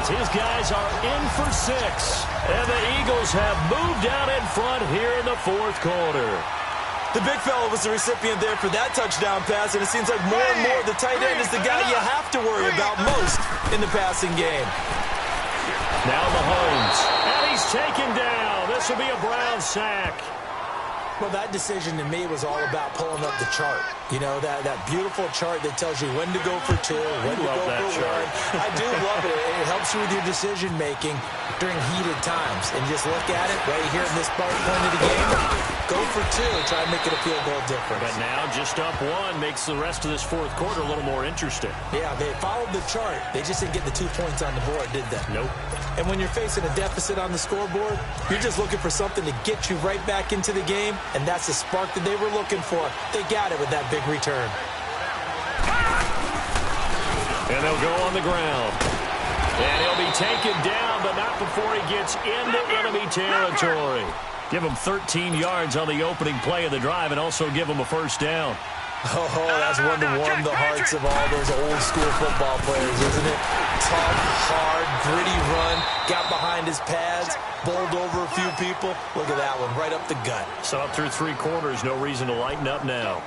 As his guys are in for 6. And the Eagles have moved out in front here in the 4th quarter. The big fella was the recipient there for that touchdown pass, and it seems like more and more the tight end is the guy you have to worry about most in the passing game. Now Mahomes, and he's taken down. This will be a Brown sack. Well, that decision to me was all about pulling up the chart. You know, that beautiful chart that tells you when to go for 2, when to go for worry. I do love it. It helps you with your decision-making during heated times. And just look at it right here in this point of the game. Go for two. Try and make it a field goal difference. But now just up one makes the rest of this fourth quarter a little more interesting. Yeah, they followed the chart. They just didn't get the 2 points on the board, did they? Nope. And when you're facing a deficit on the scoreboard, you're just looking for something to get you right back into the game, and that's the spark that they were looking for. They got it with that big return. And they'll go on the ground. And he'll be taken down, but not before he gets into enemy territory. Give him 13 yards on the opening play of the drive and also give him a first down. Oh, that's one to warm the hearts of all those old-school football players, isn't it? Tough, hard, gritty run, got behind his pads, bowled over a few people. Look at that one, right up the gut. So up through 3 quarters, no reason to lighten up now.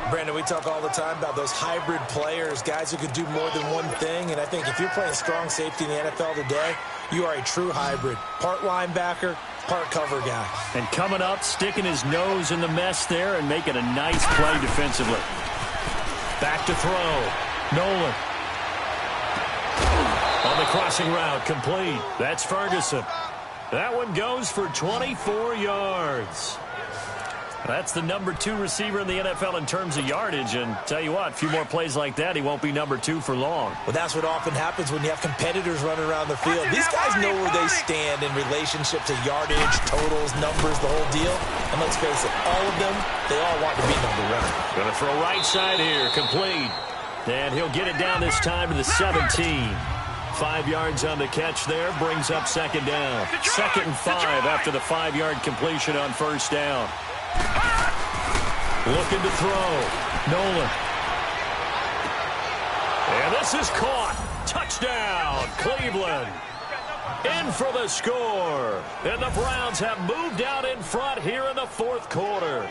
Brandon, we talk all the time about those hybrid players, guys who could do more than one thing, and I think if you're playing strong safety in the NFL today, you are a true hybrid. Part linebacker, part cover guy. And coming up, sticking his nose in the mess there and making a nice play defensively. Back to throw. Nolan. On the crossing route, complete. That's Ferguson. That one goes for 24 yards. That's the number 2 receiver in the NFL in terms of yardage. And tell you what, a few more plays like that, he won't be number 2 for long. Well, that's what often happens when you have competitors running around the field. These guys know where they stand in relationship to yardage, totals, numbers, the whole deal. And let's face it, all of them, they all want to be number 1. Going to throw right side here, complete. And he'll get it down this time to the 17. 5 yards on the catch there, brings up second down. 2nd and 5 after the 5-yard completion on first down. Looking to throw. Nolan. And this is caught. Touchdown, Cleveland. In for the score. And the Browns have moved out in front here in the fourth quarter.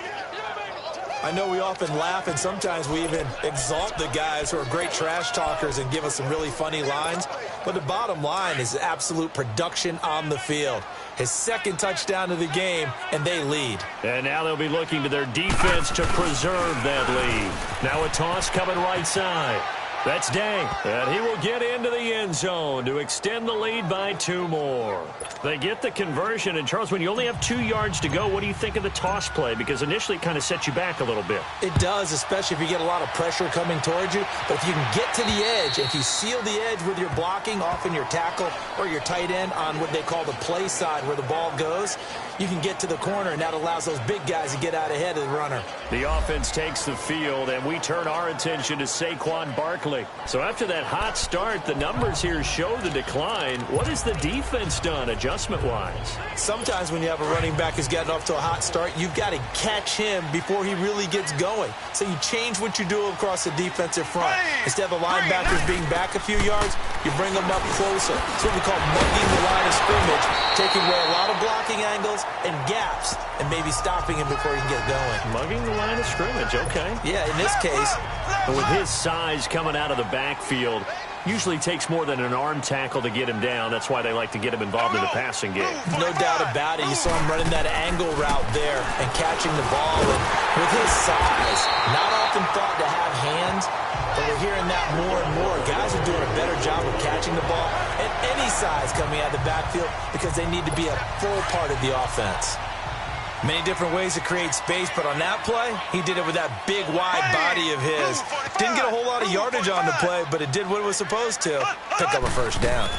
I know we often laugh, and sometimes we even exalt the guys who are great trash talkers and give us some really funny lines. But the bottom line is absolute production on the field. His 2nd touchdown of the game, and they lead. And now they'll be looking to their defense to preserve that lead. Now a toss coming right side. That's Day, and he will get into the end zone to extend the lead by 2 more. They get the conversion, and Charles, when you only have 2 yards to go, what do you think of the toss play? Because initially it kind of sets you back a little bit. It does, especially if you get a lot of pressure coming towards you. But if you can get to the edge, if you seal the edge with your blocking, often your tackle or your tight end on what they call the play side where the ball goes, you can get to the corner, and that allows those big guys to get out ahead of the runner. The offense takes the field, and we turn our attention to Saquon Barkley. So after that hot start, the numbers here show the decline. What has the defense done adjustment-wise? Sometimes when you have a running back who's gotten off to a hot start, you've got to catch him before he really gets going. So you change what you do across the defensive front. Instead of the linebackers being back a few yards, you bring them up closer. It's what we call mugging the line of scrimmage, taking away a lot of blocking angles and gaps, and maybe stopping him before he can get going. Mugging the line of scrimmage, okay. Yeah, in this case. But with his size coming out of the backfield, usually takes more than an arm tackle to get him down. That's why they like to get him involved in the passing game. No doubt about it. You saw him running that angle route there and catching the ball. And with his size, not often thought to have hands, but we're hearing that more and more. Guys are doing a better job of catching the ball at any size coming out of the backfield because they need to be a full part of the offense. Many different ways to create space, but on that play, he did it with that big, wide body of his. Didn't get a whole lot of yardage on the play, but it did what it was supposed to. Pick up a first down.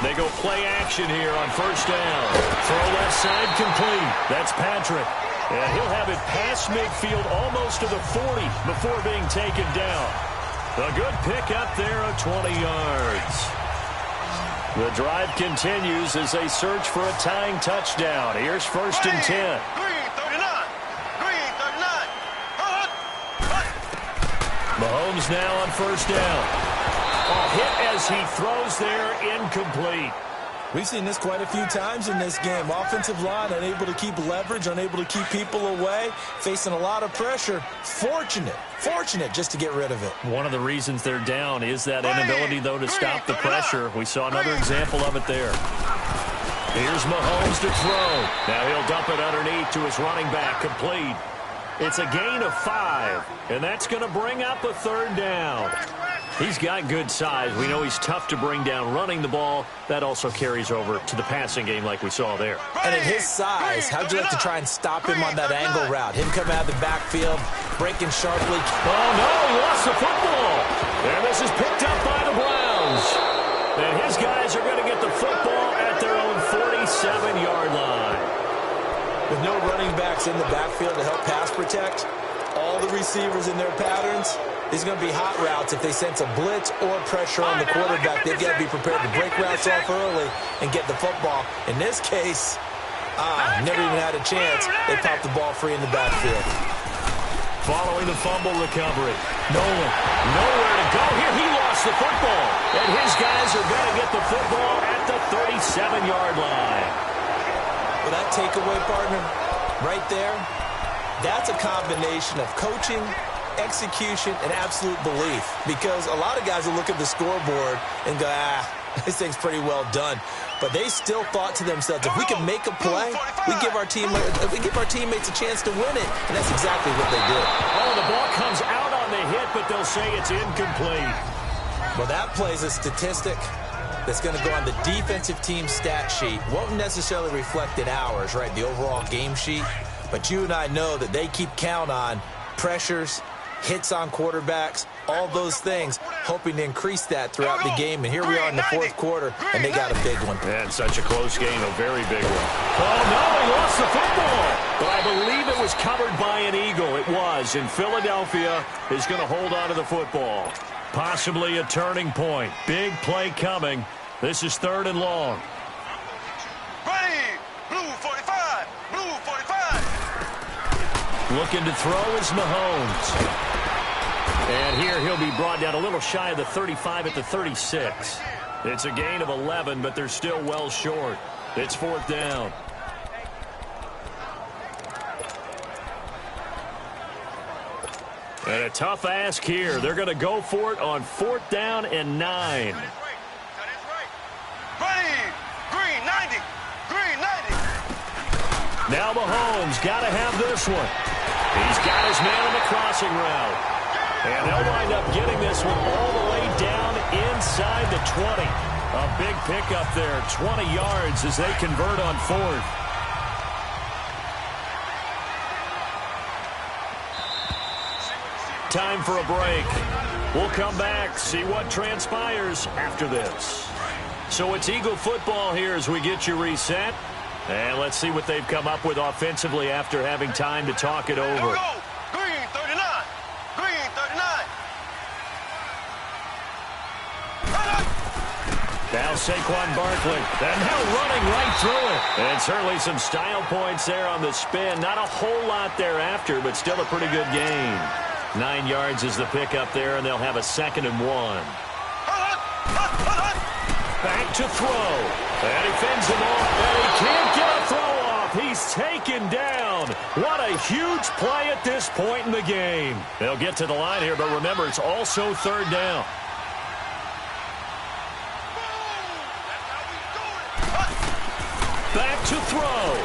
They go play action here on first down. Throw left side complete. That's Patrick. And he'll have it past midfield almost to the 40 before being taken down. A good pick up there of 20 yards. The drive continues as they search for a tying touchdown. Here's 1st and 10. Mahomes now on first down. A hit as he throws there, incomplete. We've seen this quite a few times in this game. Offensive line unable to keep leverage, unable to keep people away, facing a lot of pressure. Fortunate just to get rid of it. One of the reasons they're down is that inability, though, to stop the pressure. We saw another example of it there. Here's Mahomes to throw. Now he'll dump it underneath to his running back, complete. It's a gain of 5, and that's going to bring up a 3rd down. He's got good size. We know he's tough to bring down running the ball. That also carries over to the passing game like we saw there. And at his size, how'd you like to try and stop him on that angle route? Him come out of the backfield, breaking sharply. Oh, no, he lost the football. And this is picked up by the Browns. And his guys are going to get the football at their own 47-yard line. With no running backs in the backfield to help pass protect, all the receivers in their patterns, these are going to be hot routes. If they sense a blitz or pressure on the quarterback, they've got to be prepared to break routes off early and get the football. In this case, never even had a chance. They popped the ball free in the backfield. Following the fumble recovery, Nolan, nowhere to go here. He lost the football, and his guys are going to get the football at the 37-yard line. Well, that takeaway, partner, right there, that's a combination of coaching, execution, and absolute belief. Because a lot of guys will look at the scoreboard and go, this thing's pretty well done. But they still thought to themselves, if we can make a play, we give our teammates a chance to win it. And that's exactly what they did. Oh, the ball comes out on the hit, but they'll say it's incomplete. Well, that plays a statistic that's going to go on the defensive team stat sheet. Won't necessarily reflect in ours, right, the overall game sheet. But you and I know that they keep count on pressures, hits on quarterbacks, all those things, hoping to increase that throughout the game. And here we are in the fourth quarter, and they got a big one. And such a close game, a very big one. Oh, no, he lost the football. But I believe it was covered by an Eagle. It was, and Philadelphia is going to hold on to the football. Possibly a turning point. Big play coming. This is 3rd and long. Ready, blue 45, blue 45. Looking to throw is Mahomes. And here he'll be brought down a little shy of the 35 at the 36. It's a gain of 11, but they're still well short. It's 4th down. And a tough ask here. They're going to go for it on 4th down and 9. Ready, green 90, green 90. Now Mahomes got to have this one. He's got his man on the crossing route. And they'll wind up getting this one all the way down inside the 20. A big pickup there, 20 yards as they convert on 4th. Time for a break. We'll come back, see what transpires after this. So it's Eagle football here as we get you reset. And let's see what they've come up with offensively after having time to talk it over. Here we go. Green 39. Green 39. Now Saquon Barkley. And now running right through it. And certainly some style points there on the spin. Not a whole lot thereafter, but still a pretty good gain. 9 yards is the pickup there, and they'll have a 2nd and 1. Back to throw. And he fends him off. And he can't get a throw off. He's taken down. What a huge play at this point in the game. They'll get to the line here, but remember, it's also 3rd down. Back to throw.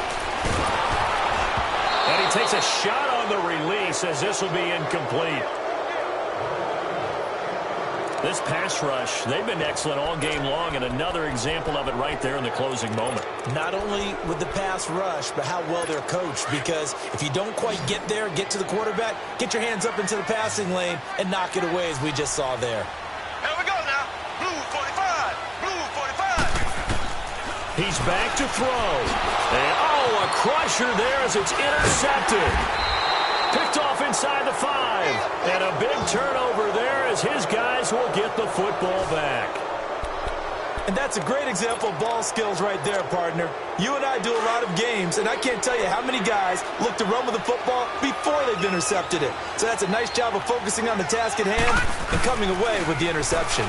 And he takes a shot on the release as this will be incomplete. This pass rush, they've been excellent all game long, and another example of it right there in the closing moment. Not only with the pass rush, but how well they're coached, because if you don't quite get there, get to the quarterback, get your hands up into the passing lane and knock it away as we just saw there. Here we go now. Blue 45, blue 45. He's back to throw. And, a crusher there as it's intercepted. Picked off inside the 5. And a big turnover there as his guys will get the football back. And that's a great example of ball skills right there, partner. You and I do a lot of games, and I can't tell you how many guys look to run with the football before they've intercepted it. So that's a nice job of focusing on the task at hand and coming away with the interception.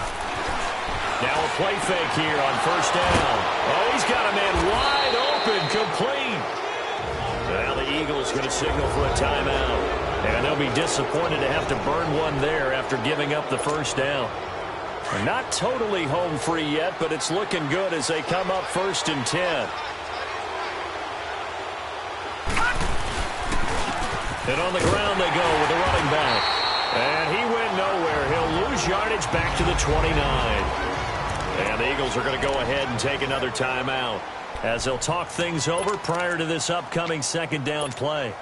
Now a play fake here on 1st down. Oh, he's got a man wide open, complete. Now the Eagles going to signal for a timeout. And they'll be disappointed to have to burn one there after giving up the 1st down. They're not totally home free yet, but it's looking good as they come up 1st and 10. And on the ground they go with the running back. And he went nowhere. He'll lose yardage, back to the 29. And the Eagles are going to go ahead and take another timeout as they'll talk things over prior to this upcoming second down play.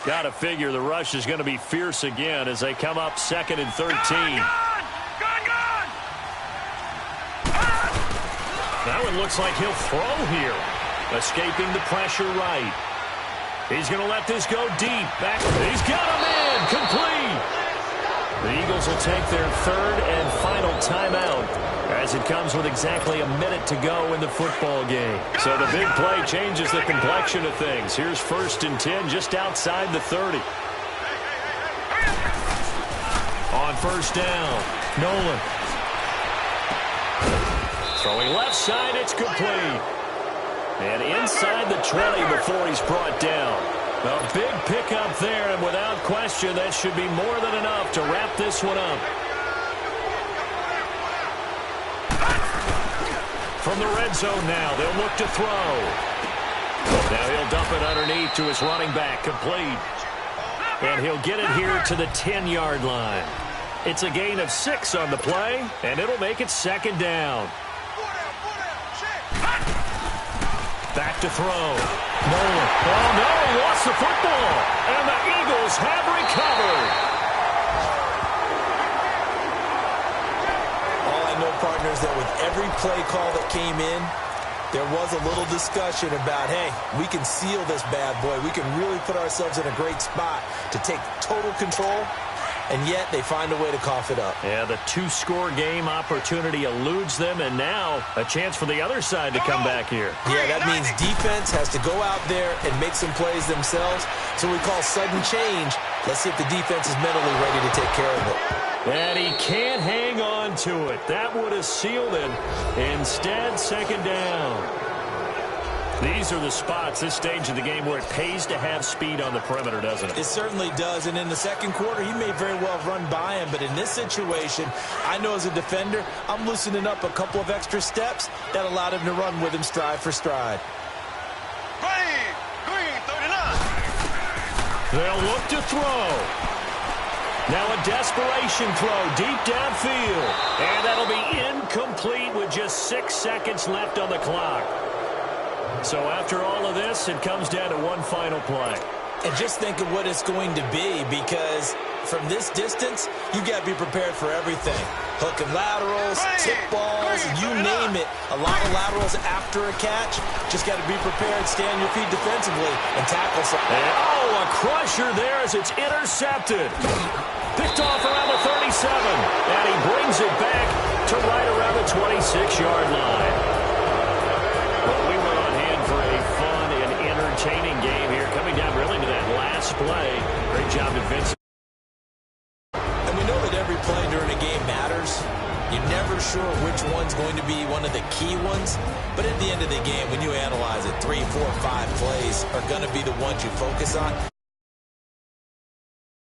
Got to figure the rush is going to be fierce again as they come up 2nd and 13. That one looks like he'll throw here. Escaping the pressure right. He's going to let this go deep. Back. He's got him in. Complete. The Eagles will take their 3rd and final timeout as it comes with exactly a minute to go in the football game. So the big play changes the complexion of things. Here's 1st and 10 just outside the 30. On 1st down, Nolan. Throwing left side, it's complete. And inside the 20 before he's brought down. A big pickup there, and without question, that should be more than enough to wrap this one up. From the red zone now, they'll look to throw. Now he'll dump it underneath to his running back, complete. And he'll get it here to the 10-yard line. It's a gain of 6 on the play, and it'll make it 2nd down. Back to throw. Nolan. Oh, no, he lost the football. And the Eagles have recovered. All I know, partners, that with every play call that came in, there was a little discussion about, hey, we can seal this bad boy. We can really put ourselves in a great spot to take total control. And yet they find a way to cough it up. Yeah, the 2-score game opportunity eludes them, and now a chance for the other side to come back here. Yeah, that means defense has to go out there and make some plays themselves. So we call sudden change. Let's see if the defense is mentally ready to take care of it. And he can't hang on to it. That would have sealed it. Instead, 2nd down. These are the spots, this stage of the game, where it pays to have speed on the perimeter, doesn't it? It certainly does, and in the second quarter, he may very well run by him, but in this situation, I know as a defender, I'm loosening up a couple of extra steps that allowed him to run with him stride for stride. Green, 39. They'll look to throw. Now a desperation throw deep downfield, and that'll be incomplete with just 6 seconds left on the clock. So after all of this, it comes down to one final play. And just think of what it's going to be, because from this distance, you've got to be prepared for everything. Hook and laterals, tip balls, you name it. A lot of laterals after a catch. Just got to be prepared, stay on your feet defensively, and tackle something. Oh, a crusher there as it's intercepted. Picked off around the 37, and he brings it back to right around the 26-yard line. But we were on hand for a fun and entertaining game here, coming down really to that last play. Great job defensively. And we know that every play during a game matters. You're never sure which one's going to be one of the key ones. But at the end of the game, when you analyze it, 3, 4, 5 plays are going to be the ones you focus on.